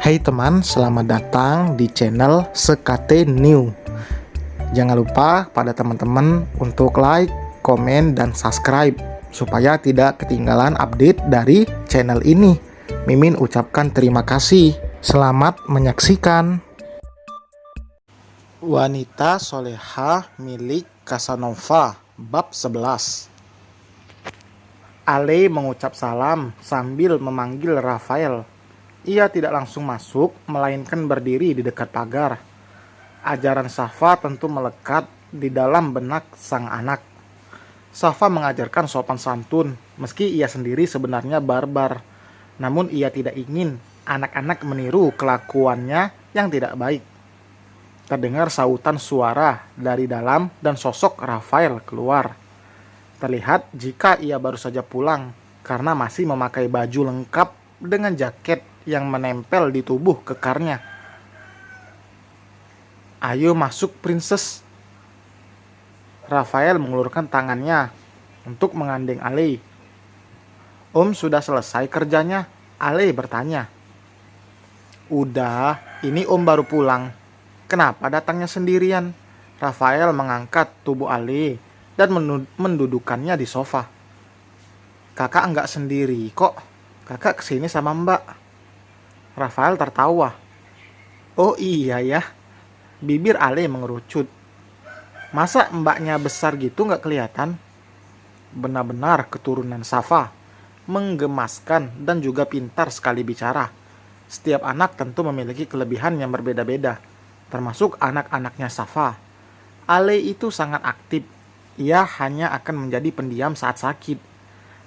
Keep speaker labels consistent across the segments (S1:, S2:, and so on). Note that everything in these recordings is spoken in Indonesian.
S1: Hai teman, selamat datang di channel Sekate New. Jangan lupa pada teman-teman untuk like, komen, dan subscribe supaya tidak ketinggalan update dari channel ini. Mimin ucapkan terima kasih. Selamat menyaksikan. Wanita solehah milik Casanova, bab 11. Ale mengucap salam sambil memanggil Rafael. Ia tidak langsung masuk, melainkan berdiri di dekat pagar. Ajaran Safa tentu melekat di dalam benak sang anak. Safa mengajarkan sopan santun, meski ia sendiri sebenarnya barbar. Namun ia tidak ingin anak-anak meniru kelakuannya yang tidak baik. Terdengar sautan suara dari dalam dan sosok Rafael keluar. Terlihat jika ia baru saja pulang, karena masih memakai baju lengkap dengan jaket yang menempel di tubuh kekarnya. "Ayo masuk, Princess." Rafael mengulurkan tangannya untuk menggandeng Ale. "Om sudah selesai kerjanya?" Ale bertanya. "Udah, ini Om baru pulang. Kenapa datangnya sendirian?" Rafael mengangkat tubuh Ale dan mendudukannya di sofa. "Kakak enggak sendiri kok. Kakak kesini sama Mbak." Rafael tertawa. "Oh iya ya." Bibir Ale mengerucut. "Masa mbaknya besar gitu nggak kelihatan?" Benar-benar keturunan Safa, menggemaskan dan juga pintar sekali bicara. Setiap anak tentu memiliki kelebihan yang berbeda-beda, termasuk anak-anaknya Safa. Ale itu sangat aktif. Ia hanya akan menjadi pendiam saat sakit.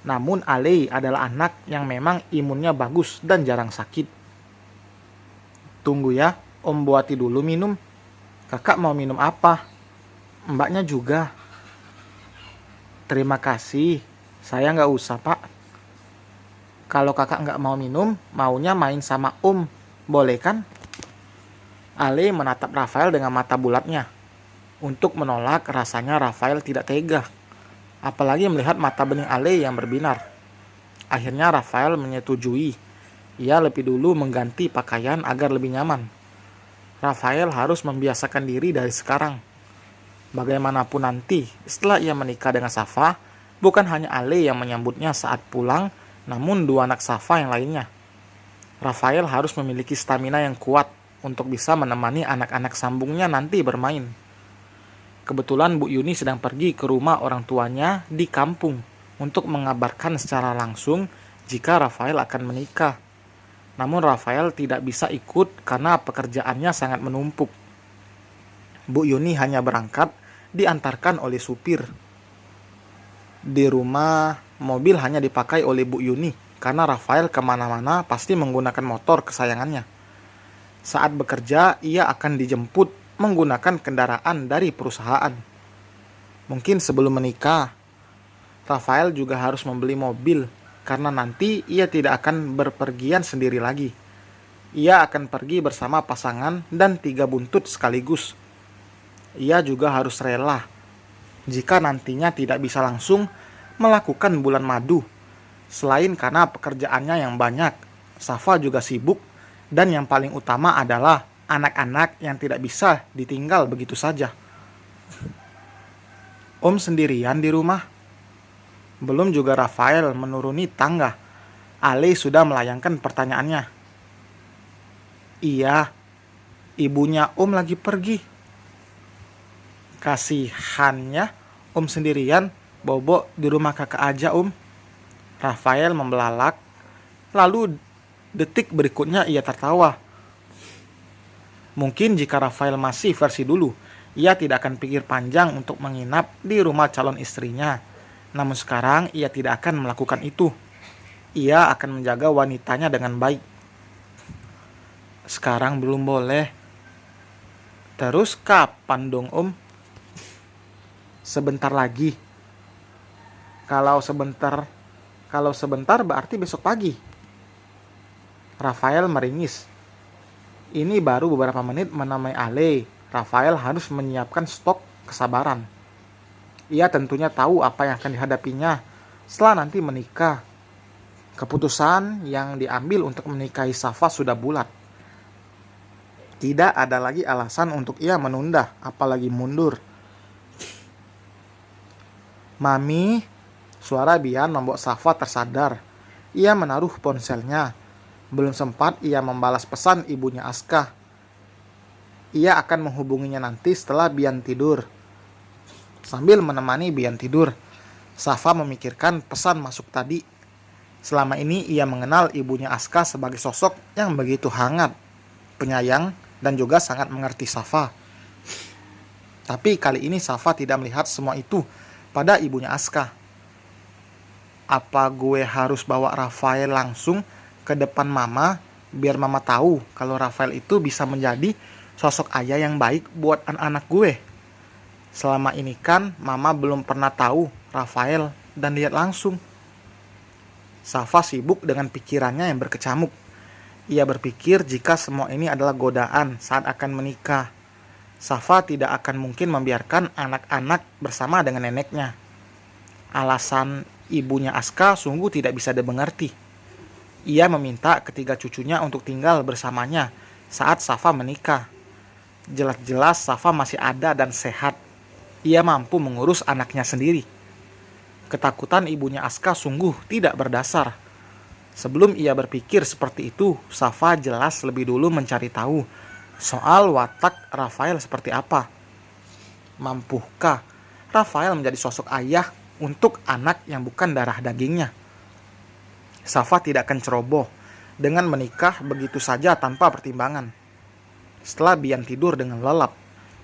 S1: Namun Ale adalah anak yang memang imunnya bagus dan jarang sakit. "Tunggu ya, Om buati dulu minum." "Kakak mau minum apa?" "Mbaknya juga." "Terima kasih, saya nggak usah Pak." "Kalau kakak nggak mau minum, maunya main sama Om, boleh kan?" Ale menatap Rafael dengan mata bulatnya. Untuk menolak, rasanya Rafael tidak tega, apalagi melihat mata bening Ale yang berbinar. Akhirnya Rafael menyetujui. Ia lebih dulu mengganti pakaian agar lebih nyaman. Rafael harus membiasakan diri dari sekarang. Bagaimanapun nanti, setelah ia menikah dengan Safa, bukan hanya Ale yang menyambutnya saat pulang, namun dua anak Safa yang lainnya. Rafael harus memiliki stamina yang kuat untuk bisa menemani anak-anak sambungnya nanti bermain. Kebetulan Bu Yuni sedang pergi ke rumah orang tuanya di kampung untuk mengabarkan secara langsung jika Rafael akan menikah. Namun Rafael tidak bisa ikut karena pekerjaannya sangat menumpuk. Bu Yuni hanya berangkat diantarkan oleh supir. Di rumah, mobil hanya dipakai oleh Bu Yuni karena Rafael kemana-mana pasti menggunakan motor kesayangannya. Saat bekerja, ia akan dijemput menggunakan kendaraan dari perusahaan. Mungkin sebelum menikah, Rafael juga harus membeli mobil karena nanti ia tidak akan berpergian sendiri lagi. Ia akan pergi bersama pasangan dan 3 buntut sekaligus. Ia juga harus rela jika nantinya tidak bisa langsung melakukan bulan madu. Selain karena pekerjaannya yang banyak, Safa juga sibuk, dan yang paling utama adalah anak-anak yang tidak bisa ditinggal begitu saja. "Om sendirian di rumah?" Belum juga Rafael menuruni tangga, Ale sudah melayangkan pertanyaannya. "Iya, ibunya Om lagi pergi." "Kasihannya, Om sendirian, bobo di rumah kakak aja Om." Rafael membelalak, lalu detik berikutnya ia tertawa. Mungkin jika Rafael masih versi dulu, ia tidak akan pikir panjang untuk menginap di rumah calon istrinya. Namun sekarang ia tidak akan melakukan itu. Ia akan menjaga wanitanya dengan baik. "Sekarang belum boleh." "Terus kapan dong Om?" "Sebentar lagi." Kalau sebentar berarti besok pagi." Rafael meringis. Ini baru beberapa menit menemui Ale. Rafael harus menyiapkan stok kesabaran. Ia tentunya tahu apa yang akan dihadapinya setelah nanti menikah. Keputusan yang diambil untuk menikahi Safa sudah bulat. Tidak ada lagi alasan untuk ia menunda, apalagi mundur. Mami, suara Bian membuat Safa tersadar. Ia menaruh ponselnya. Belum sempat ia membalas pesan ibunya Aska. Ia akan menghubunginya nanti setelah Bian tidur. Sambil menemani Bian tidur, Safa memikirkan pesan masuk tadi. Selama ini ia mengenal ibunya Aska sebagai sosok yang begitu hangat, penyayang, dan juga sangat mengerti Safa. Tapi kali ini Safa tidak melihat semua itu pada ibunya Aska. Apa gue harus bawa Rafael langsung ke depan mama biar mama tahu kalau Rafael itu bisa menjadi sosok ayah yang baik buat anak-anak gue? Selama ini kan mama belum pernah tahu Rafael dan lihat langsung. Safa sibuk dengan pikirannya yang berkecamuk. Ia berpikir jika semua ini adalah godaan saat akan menikah. Safa tidak akan mungkin membiarkan anak-anak bersama dengan neneknya. Alasan ibunya Aska sungguh tidak bisa dimengerti. Ia meminta ketiga cucunya untuk tinggal bersamanya saat Safa menikah. Jelas-jelas Safa masih ada dan sehat. Ia mampu mengurus anaknya sendiri. Ketakutan ibunya Aska sungguh tidak berdasar. Sebelum ia berpikir seperti itu, Safa jelas lebih dulu mencari tahu soal watak Rafael seperti apa. Mampukah Rafael menjadi sosok ayah untuk anak yang bukan darah dagingnya? Safa tidak akan ceroboh dengan menikah begitu saja tanpa pertimbangan. Setelah Bian tidur dengan lelap,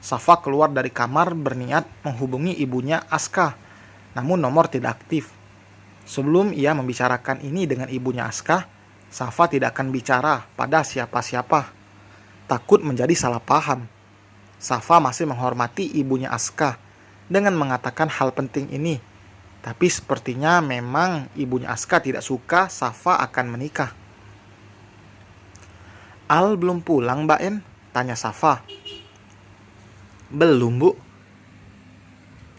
S1: Safa keluar dari kamar berniat menghubungi ibunya Aska, namun nomor tidak aktif. Sebelum ia membicarakan ini dengan ibunya Aska, Safa tidak akan bicara pada siapa-siapa. Takut menjadi salah paham. Safa masih menghormati ibunya Aska dengan mengatakan hal penting ini. Tapi sepertinya memang ibunya Aska tidak suka Safa akan menikah. Al belum pulang, Mbak En? Tanya Safa. Belum, Bu.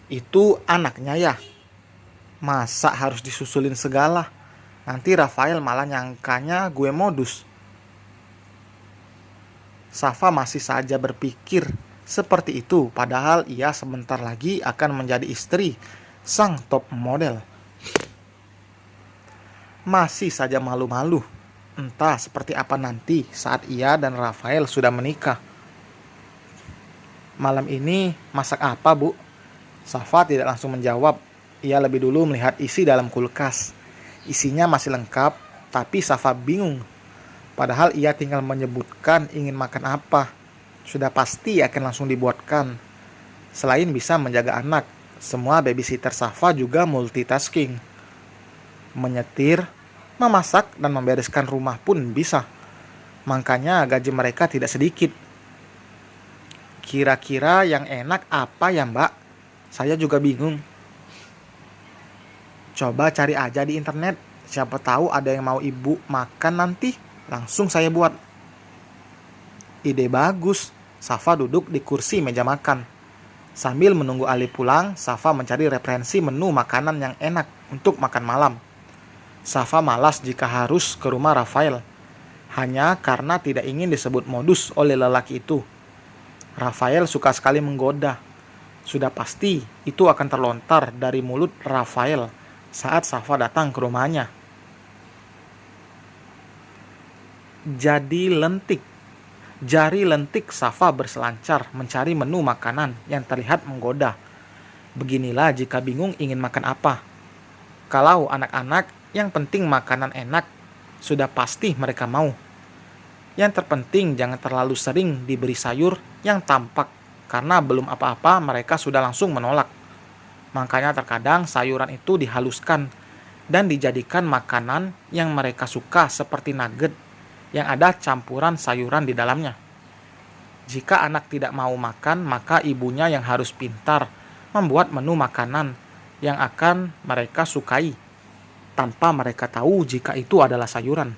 S1: Itu anaknya ya? Masa harus disusulin segala? Nanti Rafael malah nyangkanya gue modus. Safa masih saja berpikir seperti itu, padahal ia sebentar lagi akan menjadi istri sang top model. Masih saja malu-malu. Entah seperti apa nanti saat ia dan Rafael sudah menikah. Malam ini masak apa, Bu? Safa tidak langsung menjawab. Ia lebih dulu melihat isi dalam kulkas. Isinya masih lengkap, tapi Safa bingung. Padahal ia tinggal menyebutkan ingin makan apa. Sudah pasti akan langsung dibuatkan. Selain bisa menjaga anak, semua babysitter Safa juga multitasking. Menyetir, memasak, dan membereskan rumah pun bisa. Makanya gaji mereka tidak sedikit. Kira-kira yang enak apa ya, Mbak? Saya juga bingung. Coba cari aja di internet. Siapa tahu ada yang mau ibu makan nanti. Langsung saya buat. Ide bagus. Safa duduk di kursi meja makan. Sambil menunggu Ali pulang, Safa mencari referensi menu makanan yang enak untuk makan malam. Safa malas jika harus ke rumah Rafael. Hanya karena tidak ingin disebut modus oleh lelaki itu. Rafael suka sekali menggoda. Sudah pasti itu akan terlontar dari mulut Rafael saat Safa datang ke rumahnya. Jari lentik Safa berselancar mencari menu makanan yang terlihat menggoda. Beginilah jika bingung ingin makan apa. Kalau anak-anak, yang penting makanan enak, sudah pasti mereka mau. Yang terpenting jangan terlalu sering diberi sayur yang tampak, karena belum apa-apa mereka sudah langsung menolak. Makanya terkadang sayuran itu dihaluskan dan dijadikan makanan yang mereka suka seperti nugget yang ada campuran sayuran di dalamnya. Jika anak tidak mau makan, maka ibunya yang harus pintar membuat menu makanan yang akan mereka sukai, tanpa mereka tahu jika itu adalah sayuran.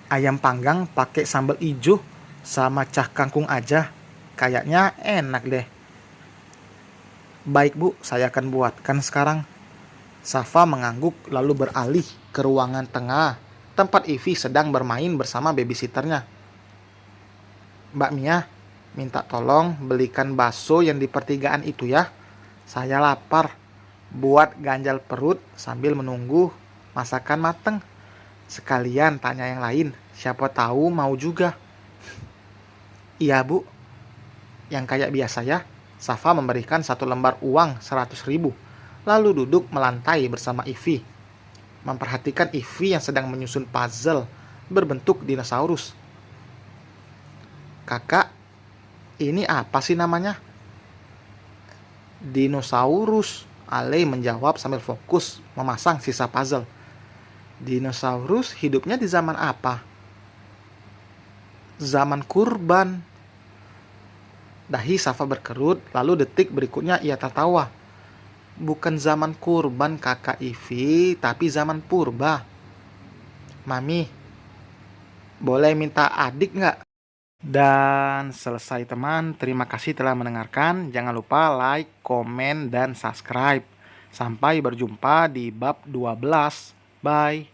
S1: Ayam panggang pakai sambal ijo sama cah kangkung aja, kayaknya enak deh. Baik Bu, saya akan buatkan sekarang. Safa mengangguk lalu beralih ke ruangan tengah, tempat Ivy sedang bermain bersama babysitternya. Mbak Mia, minta tolong belikan bakso yang di pertigaan itu ya. Saya lapar. Buat ganjal perut sambil menunggu masakan mateng. Sekalian tanya yang lain, siapa tahu mau juga. Iya bu, yang kayak biasa ya. Safa memberikan satu lembar uang 100.000, lalu duduk melantai bersama Ivy, memperhatikan Ivy yang sedang menyusun puzzle berbentuk dinosaurus. Kakak, ini apa sih namanya? Dinosaurus, Ale menjawab sambil fokus memasang sisa puzzle. Dinosaurus hidupnya di zaman apa? Zaman kurban. Dahi Safa berkerut, lalu detik berikutnya ia tertawa. Bukan zaman kurban kakak Ivy, tapi zaman purba. Mami, boleh minta adik nggak? Dan selesai teman, terima kasih telah mendengarkan. Jangan lupa like, komen, dan subscribe. Sampai berjumpa di bab 12. Bye.